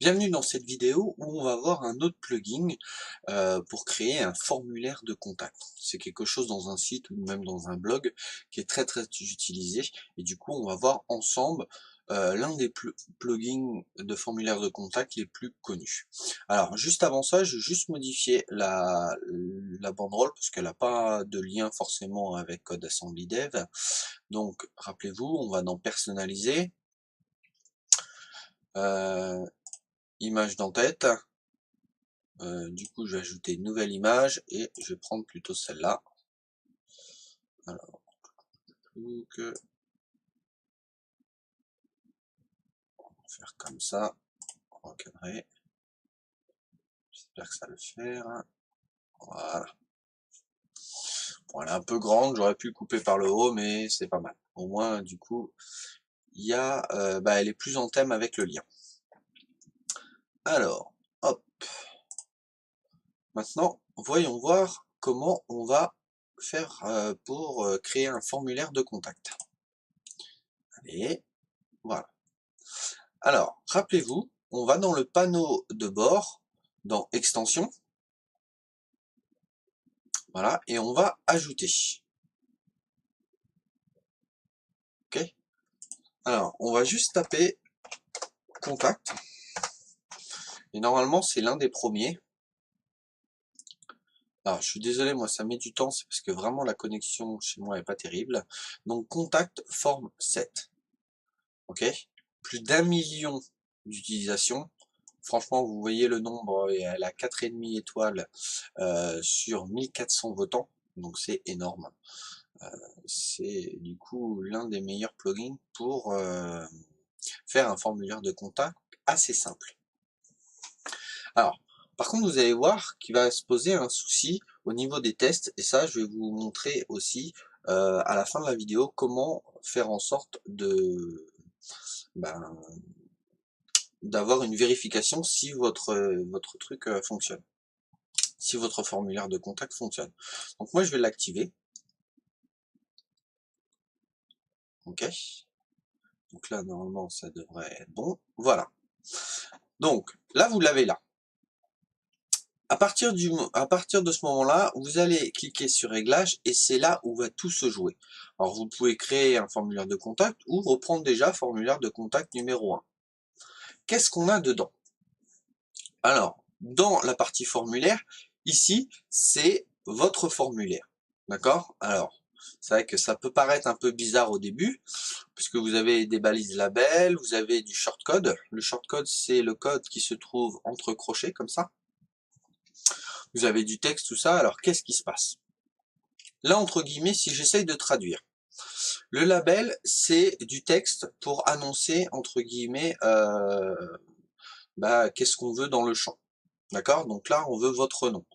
Bienvenue dans cette vidéo où on va voir un autre plugin pour créer un formulaire de contact. C'est quelque chose dans un site ou même dans un blog qui est très utilisé et du coup on va voir ensemble l'un des plugins de formulaire de contact les plus connus. Alors juste avant ça, je vais juste modifier la banderole parce qu'elle n'a pas de lien forcément avec Code Assembly Dev. Donc rappelez-vous, on va dans personnaliser, euh, image d'en-tête. Du coup, je vais ajouter une nouvelle image et je vais prendre plutôt celle-là. Alors, on va faire comme ça, on va cadrer. J'espère que ça va le faire. Voilà. Bon, elle est un peu grande, j'aurais pu couper par le haut, mais c'est pas mal. Au moins, du coup, il y a, elle est plus en thème avec le lien. Alors, hop. Maintenant, voyons voir comment on va faire pour créer un formulaire de contact. Allez, voilà. Alors, rappelez-vous, on va dans le panneau de bord, dans Extensions, voilà, et on va ajouter. Ok. Alors, on va juste taper Contact, et normalement c'est l'un des premiers. Alors, je suis désolé, moi ça met du temps, c'est parce que vraiment la connexion chez moi est pas terrible. Donc, Contact forme 7. Ok. Plus d'1 million d'utilisations. Franchement, vous voyez le nombre, elle a 4,5 étoiles sur 1400 votants, donc c'est énorme. C'est du coup l'un des meilleurs plugins pour faire un formulaire de contact assez simple. Alors, par contre, vous allez voir qu'il va se poser un souci au niveau des tests, et ça, je vais vous montrer aussi à la fin de la vidéo comment faire en sorte de d'avoir une vérification si votre truc fonctionne, si votre formulaire de contact fonctionne. Donc moi, je vais l'activer. Ok. Donc là, normalement, ça devrait être bon. Voilà. Donc là, vous l'avez là. À partir de ce moment-là, vous allez cliquer sur Réglages et c'est là où va tout se jouer. Alors, vous pouvez créer un formulaire de contact ou reprendre déjà formulaire de contact numéro 1. Qu'est-ce qu'on a dedans? Alors, dans la partie formulaire, ici, c'est votre formulaire. D'accord? Alors, c'est vrai que ça peut paraître un peu bizarre au début, puisque vous avez des balises labels, vous avez du shortcode. Le shortcode, c'est le code qui se trouve entre crochets, comme ça. Vous avez du texte, tout ça. Alors, qu'est-ce qui se passe? Là, entre guillemets, si j'essaye de traduire, le label, c'est du texte pour annoncer, entre guillemets, qu'est-ce qu'on veut dans le champ. D'accord? Donc là, on veut votre nom.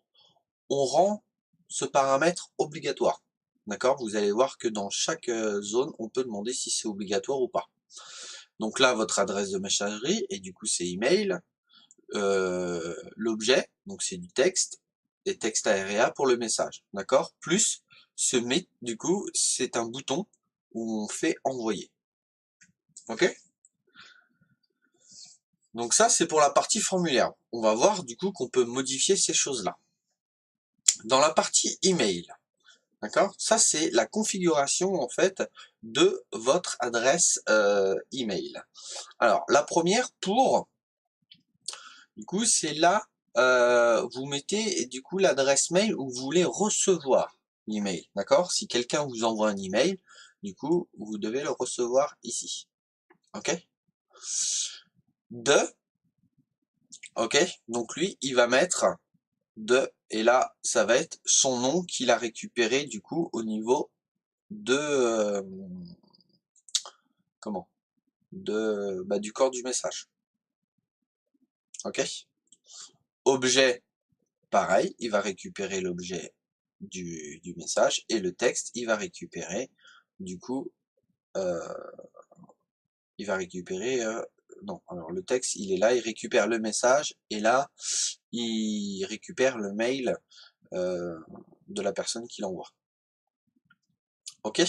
On rend ce paramètre obligatoire. D'accord? Vous allez voir que dans chaque zone, on peut demander si c'est obligatoire ou pas. Donc là, votre adresse de messagerie, et du coup, c'est email. L'objet, donc c'est du texte, et texte area pour le message. D'accord? Plus, du coup, c'est un bouton où on fait envoyer. Ok? Donc ça, c'est pour la partie formulaire. On va voir du coup qu'on peut modifier ces choses-là. Dans la partie email, d'accord? Ça, c'est la configuration en fait de votre adresse email. Alors, la première du coup, c'est là, vous mettez du coup l'adresse mail où vous voulez recevoir l'email, d'accord? Si quelqu'un vous envoie un email, du coup, vous devez le recevoir ici, ok? Ok? Donc lui, il va mettre et là, ça va être son nom qu'il a récupéré du coup au niveau de, comment? Du corps du message, ok? Objet, pareil, il va récupérer l'objet du message et le texte, il va récupérer, du coup, euh, il va récupérer, non, alors le texte, il est là, il récupère le message et là, il récupère le mail de la personne qui l'envoie. Ok?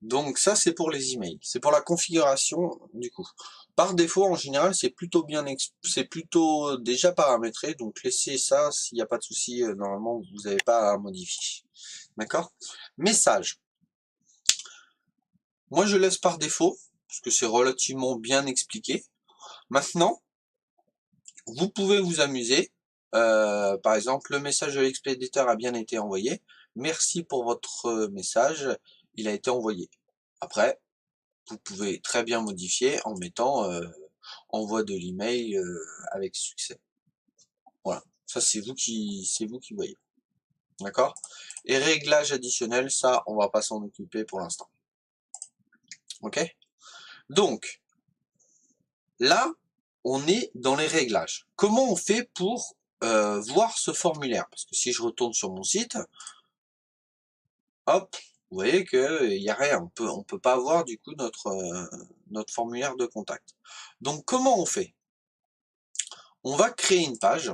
Donc ça, c'est pour les emails. C'est pour la configuration du coup. Par défaut, en général, c'est plutôt bien, c'est plutôt déjà paramétré. Donc laissez ça, s'il n'y a pas de souci. Normalement, vous n'avez pas à modifier. D'accord? Message. Moi, je laisse par défaut parce que c'est relativement bien expliqué. Maintenant, vous pouvez vous amuser. Par exemple, le message de l'expéditeur a bien été envoyé. Merci pour votre message. Il a été envoyé. Après, vous pouvez très bien modifier en mettant envoi de l'email avec succès. Voilà, ça c'est vous qui voyez. D'accord? Et réglage additionnel, ça on va pas s'en occuper pour l'instant. Ok? Donc là, on est dans les réglages. Comment on fait pour voir ce formulaire? Parce que si je retourne sur mon site, hop, vous voyez qu'il n'y a rien. On peut pas voir du coup notre formulaire de contact. Donc comment on fait? On va créer une page,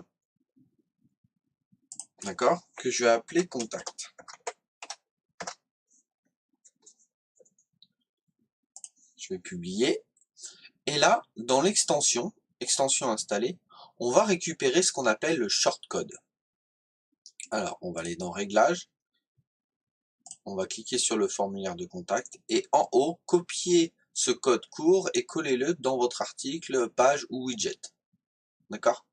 d'accord, que je vais appeler contact. Je vais publier. Et là, dans l'extension, extension installée, on va récupérer ce qu'on appelle le shortcode. Alors, on va aller dans Réglages, on va cliquer sur le formulaire de contact et en haut, copier ce code court et collez-le dans votre article, page ou widget. D'accord?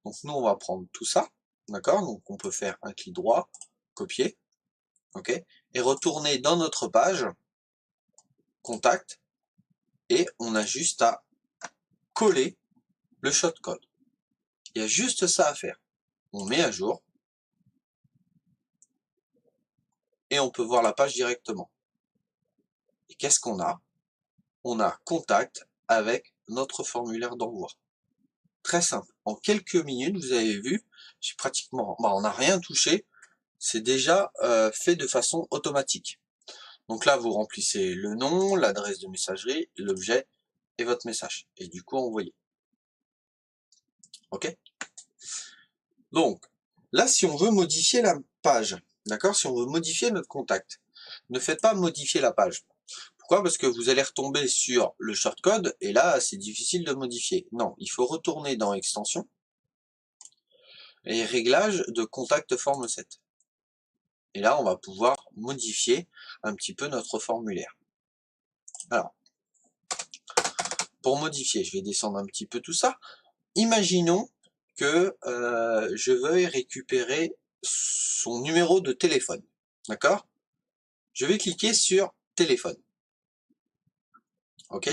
Donc nous, on va prendre tout ça. D'accord? Donc on peut faire un clic droit, copier, ok, et retourner dans notre page, contact, et on a juste à coller le shortcode. Il y a juste ça à faire. On met à jour et on peut voir la page directement. Et qu'est-ce qu'on a? On a contact avec notre formulaire d'envoi. Très simple. En quelques minutes, vous avez vu, j'ai pratiquement, on n'a rien touché. C'est déjà fait de façon automatique. Donc là, vous remplissez le nom, l'adresse de messagerie, l'objet et votre message. Et du coup, envoyez. Ok? Donc, là, si on veut modifier la page, d'accord? Si on veut modifier notre contact, ne faites pas modifier la page. Pourquoi? Parce que vous allez retomber sur le shortcode, et là, c'est difficile de modifier. Non, il faut retourner dans Extension, et Réglages de contact forme 7. Et là, on va pouvoir modifier un petit peu notre formulaire. Alors, pour modifier, je vais descendre un petit peu tout ça. Imaginons que je veuille récupérer son numéro de téléphone. D'accord? Je vais cliquer sur téléphone. Ok?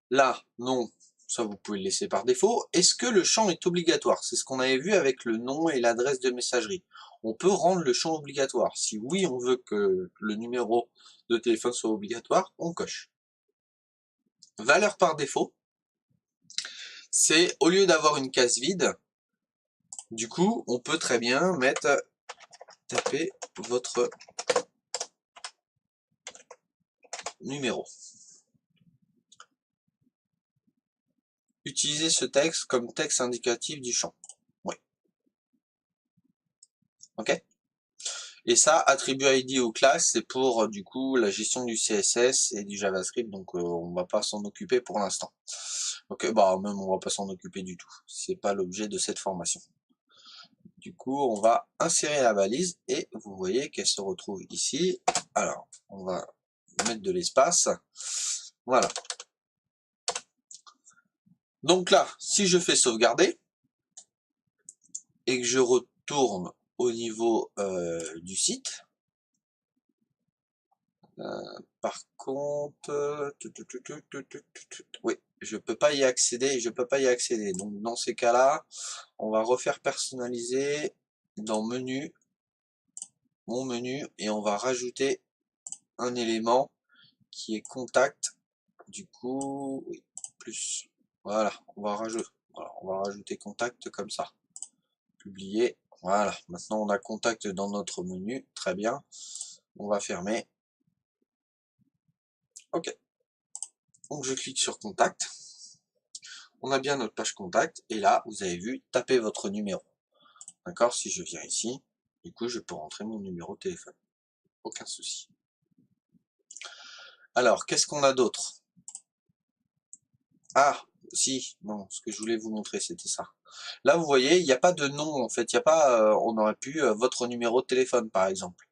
Là, non, ça vous pouvez le laisser par défaut. Est-ce que le champ est obligatoire? C'est ce qu'on avait vu avec le nom et l'adresse de messagerie. On peut rendre le champ obligatoire. Si oui, on veut que le numéro de téléphone soit obligatoire, on coche. Valeur par défaut, c'est au lieu d'avoir une case vide, du coup, on peut très bien taper votre numéro. Utilisez ce texte comme texte indicatif du champ. Oui. Ok? Et ça, attribut ID aux classes, c'est pour du coup la gestion du CSS et du JavaScript, donc on va pas s'en occuper pour l'instant. Ok, bah même on va pas s'en occuper du tout. C'est pas l'objet de cette formation. Du coup, on va insérer la balise et vous voyez qu'elle se retrouve ici. Alors, on va mettre de l'espace. Voilà. Donc là, si je fais sauvegarder et que je retourne au niveau du site, par contre, oui, je peux pas y accéder, Donc dans ces cas-là, on va refaire personnaliser dans menu, mon menu, et on va rajouter un élément qui est contact. Du coup, oui, plus. Voilà, on va rajouter contact comme ça. Publier. Voilà, maintenant on a contact dans notre menu. Très bien. On va fermer. Ok. Donc je clique sur contact. On a bien notre page contact. Et là, vous avez vu, tapez votre numéro. D'accord? Si je viens ici, du coup, je peux rentrer mon numéro de téléphone. Aucun souci. Alors, qu'est-ce qu'on a d'autre? Ah, si, non, ce que je voulais vous montrer, c'était ça. Là, vous voyez, il n'y a pas de nom, en fait. Il n'y a pas, on aurait pu, votre numéro de téléphone, par exemple,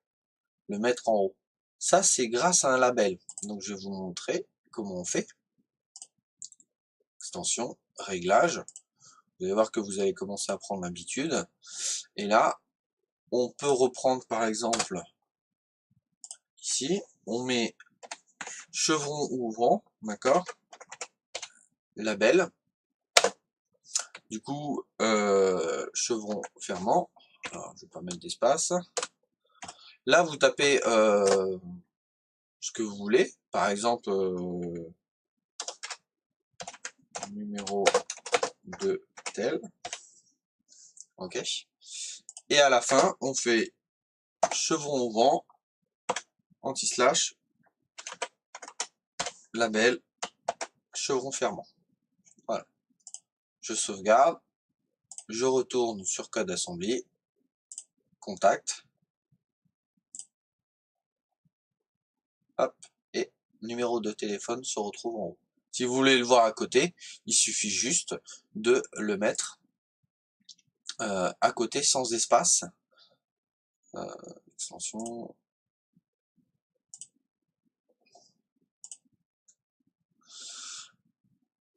le mettre en haut. Ça, c'est grâce à un label. Donc, je vais vous montrer comment on fait. Extension, réglage. Vous allez voir que vous allez commencer à prendre l'habitude. Et là, on peut reprendre, par exemple, ici, on met chevron ouvrant, d'accord? Label. Du coup, chevron fermant. Alors, je vais pas mettre d'espace. Là, vous tapez ce que vous voulez. Par exemple, numéro de tel. OK. Et à la fin, on fait chevron ouvrant, anti-slash, label, chevron fermant. Voilà. Je sauvegarde. Je retourne sur code assembly. Contact. Hop. Et numéro de téléphone se retrouve en haut. Si vous voulez le voir à côté, il suffit juste de le mettre à côté sans espace. Extension.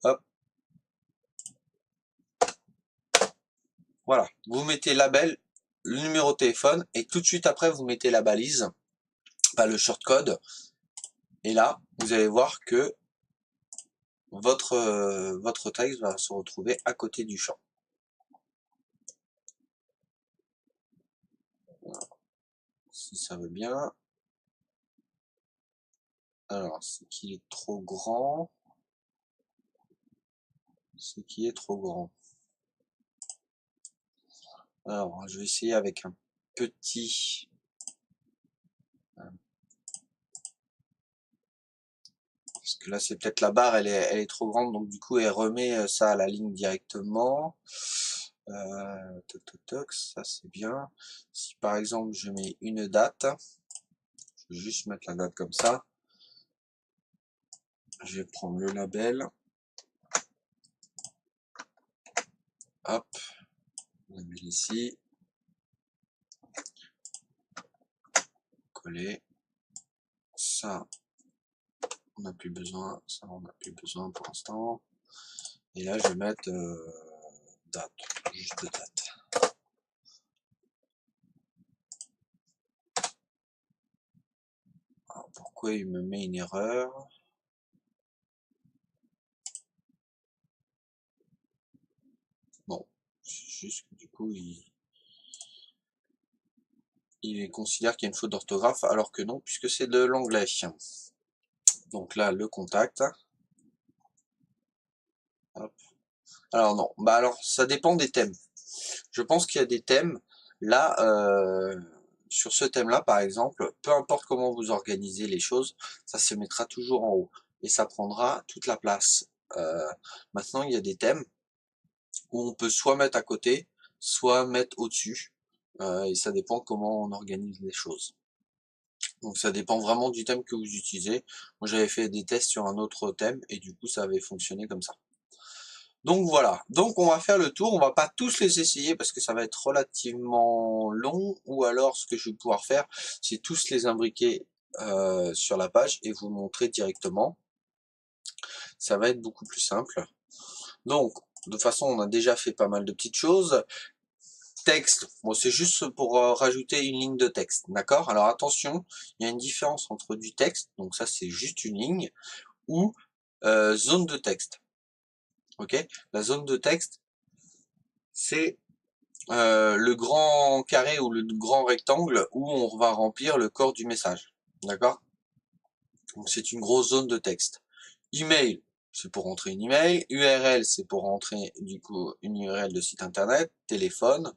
Hop. Voilà. Vous mettez label, le numéro de téléphone, et tout de suite après, vous mettez la balise, pas le shortcode. Et là, vous allez voir que votre texte va se retrouver à côté du champ. Voilà. Si ça veut bien. Alors, c'est qu'il est trop grand. C'est qui est trop grand. Alors, je vais essayer avec un petit... Parce que là, c'est peut-être la barre, elle est trop grande, donc du coup, elle remet ça à la ligne directement. Toc, toc, toc, ça c'est bien. Si par exemple, je mets une date, je vais juste mettre la date comme ça. Je vais prendre le label. Hop, label ici. Coller. Ça, on n'a plus besoin. Ça, on n'a plus besoin pour l'instant. Et là, je vais mettre date, juste date. Alors, pourquoi il me met une erreur? Bon, c'est juste que du coup, il considère qu'il y a une faute d'orthographe, alors que non, puisque c'est de l'anglais. Donc là, le contact. Hop. Alors non, bah alors ça dépend des thèmes. Je pense qu'il y a des thèmes, là, sur ce thème-là par exemple, peu importe comment vous organisez les choses, ça se mettra toujours en haut, et ça prendra toute la place. Maintenant, il y a des thèmes où on peut soit mettre à côté, soit mettre au-dessus, et ça dépend comment on organise les choses. Donc ça dépend vraiment du thème que vous utilisez. Moi j'avais fait des tests sur un autre thème, et du coup ça avait fonctionné comme ça. Donc voilà, donc on va faire le tour, on va pas tous les essayer parce que ça va être relativement long, ou alors ce que je vais pouvoir faire, c'est tous les imbriquer sur la page et vous montrer directement. Ça va être beaucoup plus simple. Donc, de toute façon, on a déjà fait pas mal de petites choses. Texte, bon c'est juste pour rajouter une ligne de texte, d'accord? Alors attention, il y a une différence entre du texte, donc ça c'est juste une ligne, ou zone de texte. Ok? La zone de texte, c'est le grand carré ou le grand rectangle où on va remplir le corps du message. D'accord? Donc c'est une grosse zone de texte. Email, c'est pour rentrer une email. URL, c'est pour rentrer du coup une URL de site internet. Téléphone,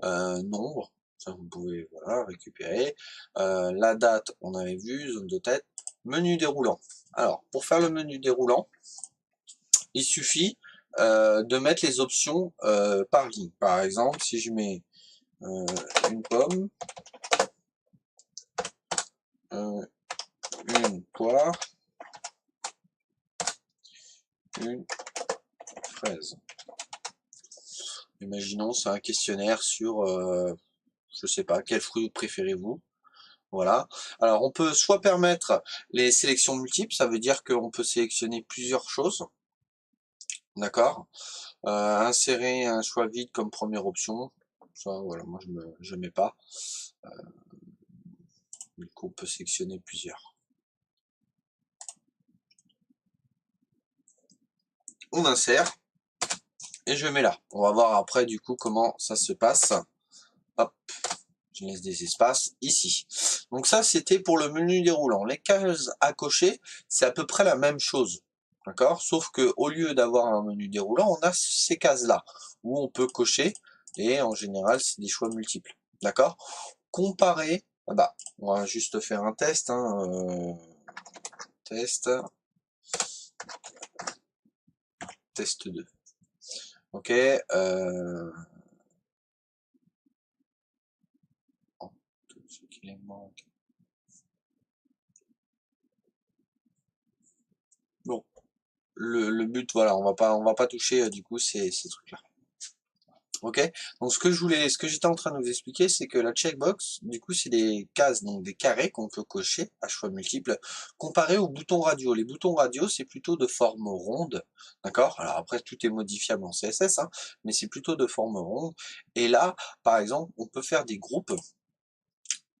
nombre, ça vous pouvez voilà, récupérer. La date, on avait vu, zone de tête. Menu déroulant. Alors, pour faire le menu déroulant, il suffit de mettre les options par ligne. Par exemple, si je mets une pomme, une poire, une fraise. Imaginons, c'est un questionnaire sur, je sais pas, quel fruit préférez-vous? Voilà. Alors, on peut soit permettre les sélections multiples, ça veut dire qu'on peut sélectionner plusieurs choses, d'accord? Insérer un choix vide comme première option, ça, voilà, moi je mets pas. Du coup, on peut sélectionner plusieurs. On insère, et je mets là. On va voir après, du coup, comment ça se passe. Hop. Je laisse des espaces ici. Donc ça, c'était pour le menu déroulant. Les cases à cocher, c'est à peu près la même chose. D'accord? Sauf que au lieu d'avoir un menu déroulant, on a ces cases-là où on peut cocher et en général, c'est des choix multiples. D'accord? Comparer, ah bah, on va juste faire un test. Test, test 2. Ok. Tout ce qu'il est manque. Bon, le but, voilà, on va pas toucher du coup ces trucs-là. Ok, donc ce que j'étais en train de vous expliquer, c'est que la checkbox, du coup, c'est des cases, donc des carrés qu'on peut cocher à choix multiples, comparé aux boutons radio. Les boutons radio, c'est plutôt de forme ronde, d'accord? Alors après, tout est modifiable en CSS, hein, mais c'est plutôt de forme ronde. Et là, par exemple, on peut faire des groupes.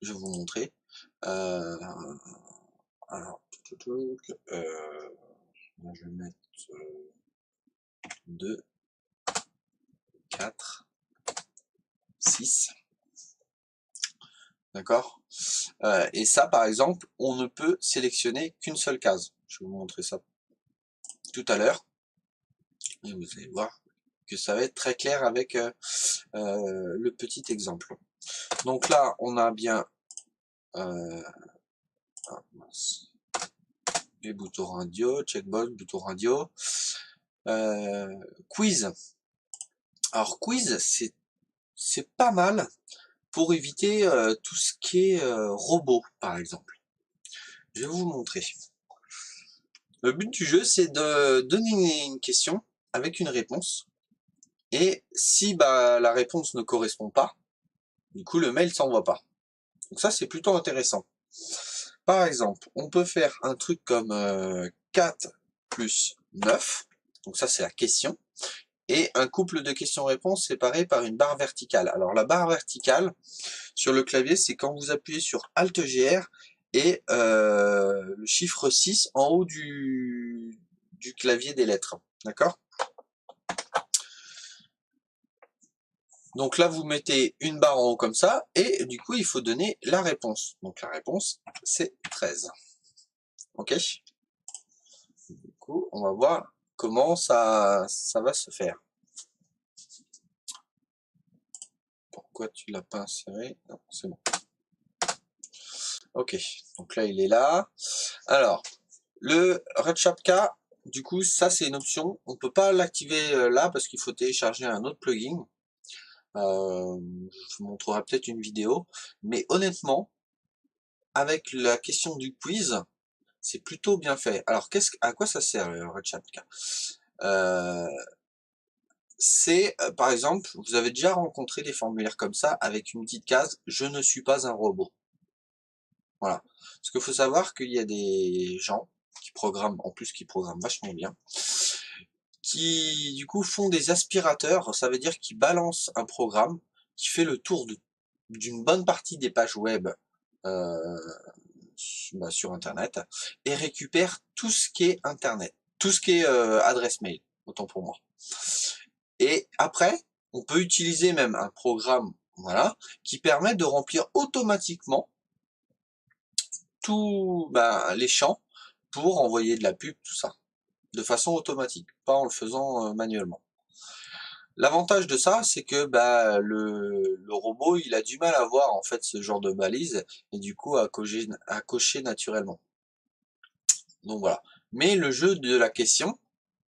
Je vais vous montrer. Alors, je vais mettre 2, 4, 6. D'accord? Et ça, par exemple, on ne peut sélectionner qu'une seule case. Je vais vous montrer ça tout à l'heure. Et vous allez voir que ça va être très clair avec le petit exemple. Donc là, on a bien les boutons radio, checkbox, bouton radio. Quiz. Alors quiz, c'est pas mal pour éviter tout ce qui est robot, par exemple. Je vais vous montrer. Le but du jeu, c'est de donner une question avec une réponse. Et si la réponse ne correspond pas, du coup, le mail s'envoie pas. Donc ça, c'est plutôt intéressant. Par exemple, on peut faire un truc comme 4 plus 9. Donc ça, c'est la question. Et un couple de questions-réponses séparées par une barre verticale. Alors la barre verticale, sur le clavier, c'est quand vous appuyez sur Alt-GR et le chiffre 6 en haut du clavier des lettres. D'accord? Donc là, vous mettez une barre en haut comme ça, et du coup, il faut donner la réponse. Donc la réponse, c'est 13. Ok? Du coup, on va voir comment ça va se faire. Pourquoi tu l'as pas inséré? Non, c'est bon. Ok, donc là, il est là. Alors, le RedChapka, du coup, ça, c'est une option. On peut pas l'activer là, parce qu'il faut télécharger un autre plugin. Je vous montrerai peut-être une vidéo. Mais honnêtement, avec la question du quiz, c'est plutôt bien fait. Alors, à quoi ça sert le RedChapka? C'est, par exemple, vous avez déjà rencontré des formulaires comme ça avec une petite case « Je ne suis pas un robot ». Voilà. Parce qu'il faut savoir qu'il y a des gens qui programment, en plus qui programment vachement bien, qui du coup font des aspirateurs, ça veut dire qu'ils balancent un programme qui fait le tour d'une bonne partie des pages web euh, sur Internet et récupère tout ce qui est Internet, tout ce qui est adresse mail, autant pour moi. Et après, on peut utiliser même un programme, voilà, qui permet de remplir automatiquement tous les champs pour envoyer de la pub, tout ça, de façon automatique, pas en le faisant manuellement. L'avantage de ça, c'est que le robot, il a du mal à voir en fait ce genre de balise et du coup à cocher naturellement. Donc voilà. Mais le jeu de la question,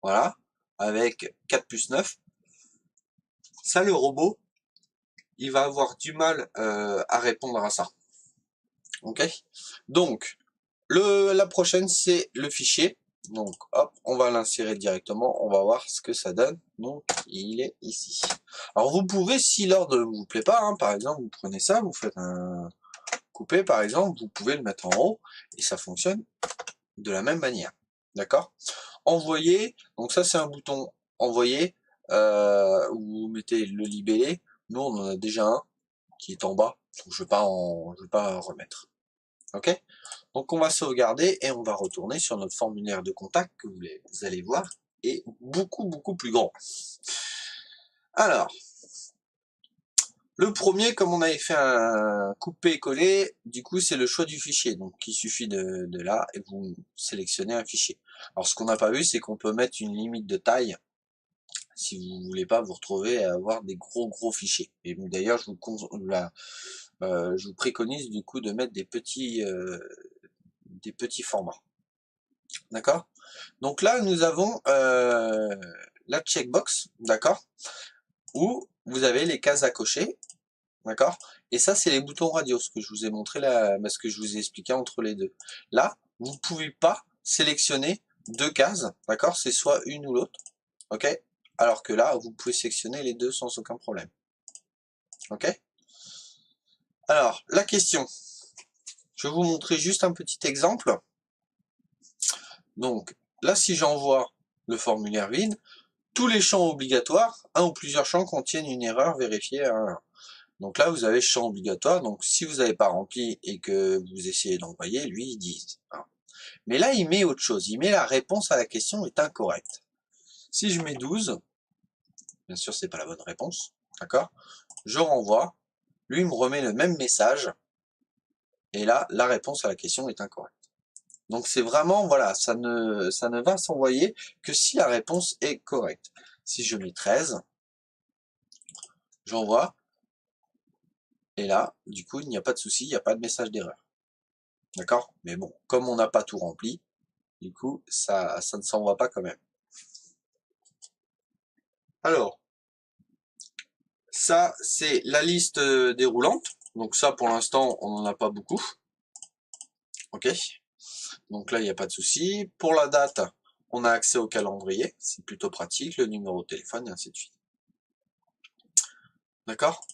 voilà, avec 4 plus 9, ça le robot, il va avoir du mal à répondre à ça. Ok? Donc, La prochaine, c'est le fichier. Donc, hop, on va l'insérer directement. On va voir ce que ça donne. Donc, il est ici. Alors, vous pouvez, si l'ordre ne vous plaît pas, hein, par exemple, vous prenez ça, vous faites un coupé, par exemple, vous pouvez le mettre en haut et ça fonctionne de la même manière. D'accord? Envoyer, donc ça, c'est un bouton envoyer où vous mettez le libellé. Nous, on en a déjà un qui est en bas. Donc, je vais pas remettre. Ok? Donc on va sauvegarder et on va retourner sur notre formulaire de contact que vous allez voir est beaucoup plus grand. Alors, le premier, comme on avait fait un coupé-coller, du coup c'est le choix du fichier. Donc il suffit de là et vous sélectionnez un fichier. Alors ce qu'on n'a pas vu, c'est qu'on peut mettre une limite de taille si vous voulez pas vous retrouver à avoir des gros fichiers. Et d'ailleurs je vous préconise du coup de mettre des petits formats. D'accord? Donc là, nous avons la checkbox, d'accord? Où vous avez les cases à cocher, d'accord? Et ça, c'est les boutons radio, ce que je vous ai montré là, ce que je vous ai expliqué entre les deux. Là, vous ne pouvez pas sélectionner deux cases, d'accord? C'est soit une ou l'autre, ok? Alors que là, vous pouvez sélectionner les deux sans aucun problème, ok? Alors, la question, je vais vous montrer juste un petit exemple. Donc, là, si j'envoie le formulaire vide, tous les champs obligatoires, un ou plusieurs champs contiennent une erreur vérifiée à 1. Donc là, vous avez champ obligatoire. Donc si vous n'avez pas rempli et que vous essayez d'envoyer, lui, il dit. Mais là, il met autre chose. Il met la réponse à la question est incorrecte. Si je mets 12, bien sûr, c'est pas la bonne réponse. D'accord? Je renvoie. Lui, il me remet le même message. Et là, la réponse à la question est incorrecte. Donc c'est vraiment, voilà, ça ne va s'envoyer que si la réponse est correcte. Si je mets 13, j'envoie. Et là, du coup, il n'y a pas de souci, il n'y a pas de message d'erreur. D'accord? Mais bon, comme on n'a pas tout rempli, du coup, ça ne s'envoie pas quand même. Alors, ça, c'est la liste déroulante. Donc ça, pour l'instant, on n'en a pas beaucoup. Ok? Donc là, il n'y a pas de souci. Pour la date, on a accès au calendrier. C'est plutôt pratique, le numéro de téléphone, et ainsi de suite. D'accord?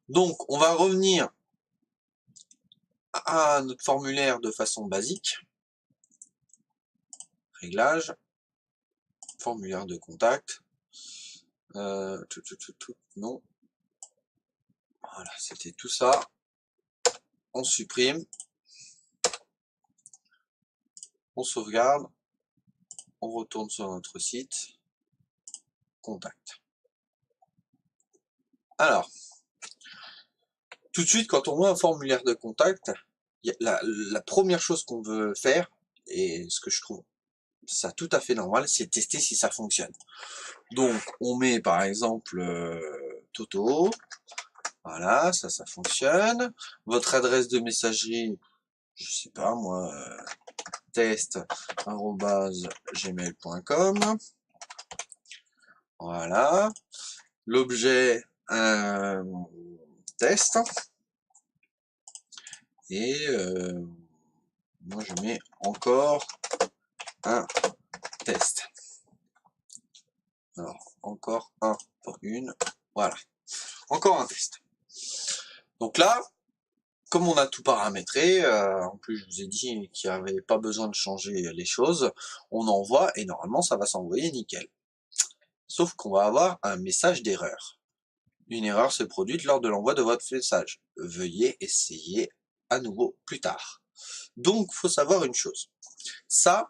Donc, on va revenir à notre formulaire de façon basique. Réglage. Formulaire de contact. Non. Voilà, c'était tout ça. On supprime. On sauvegarde. On retourne sur notre site. Contact. Alors, tout de suite, quand on voit un formulaire de contact, la première chose qu'on veut faire, et ce que je trouve ça tout à fait normal, c'est tester si ça fonctionne. Donc, on met par exemple Toto. Voilà, ça fonctionne. Votre adresse de messagerie, je sais pas moi, test@gmail.com. Voilà. L'objet test. Et moi je mets encore un test. Alors, encore un pour une. Voilà. Encore un test. Donc là, comme on a tout paramétré, en plus je vous ai dit qu'il n'y avait pas besoin de changer les choses, on envoie et normalement ça va s'envoyer nickel. Sauf qu'on va avoir un message d'erreur. Une erreur s'est produite lors de l'envoi de votre message. Veuillez essayer à nouveau plus tard. Donc, faut savoir une chose. Ça,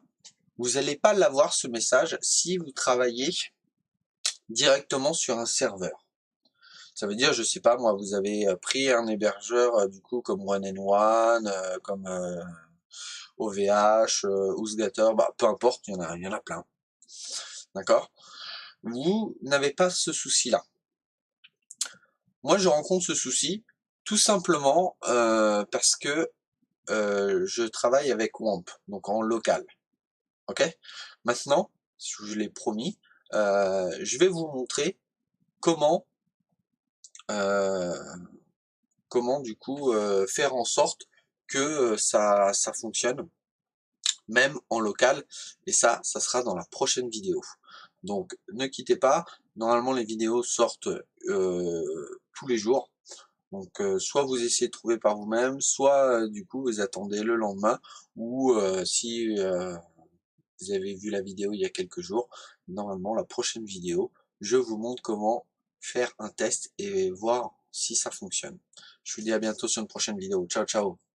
vous n'allez pas l'avoir ce message si vous travaillez directement sur un serveur. Ça veut dire, je sais pas moi, vous avez pris un hébergeur du coup comme One and One, comme OVH, HostGator, bah, peu importe, il y en a plein. D'accord? Vous n'avez pas ce souci-là. Moi, je rencontre ce souci tout simplement parce que je travaille avec WAMP, donc en local. Ok? Maintenant, je vous l'ai promis, je vais vous montrer comment comment du coup faire en sorte que ça fonctionne même en local, et ça sera dans la prochaine vidéo. Donc ne quittez pas, normalement les vidéos sortent tous les jours, donc soit vous essayez de trouver par vous-même, soit du coup vous attendez le lendemain, ou si vous avez vu la vidéo il y a quelques jours, normalement la prochaine vidéo, je vous montre comment faire un test et voir si ça fonctionne. Je vous dis à bientôt sur une prochaine vidéo. Ciao ciao.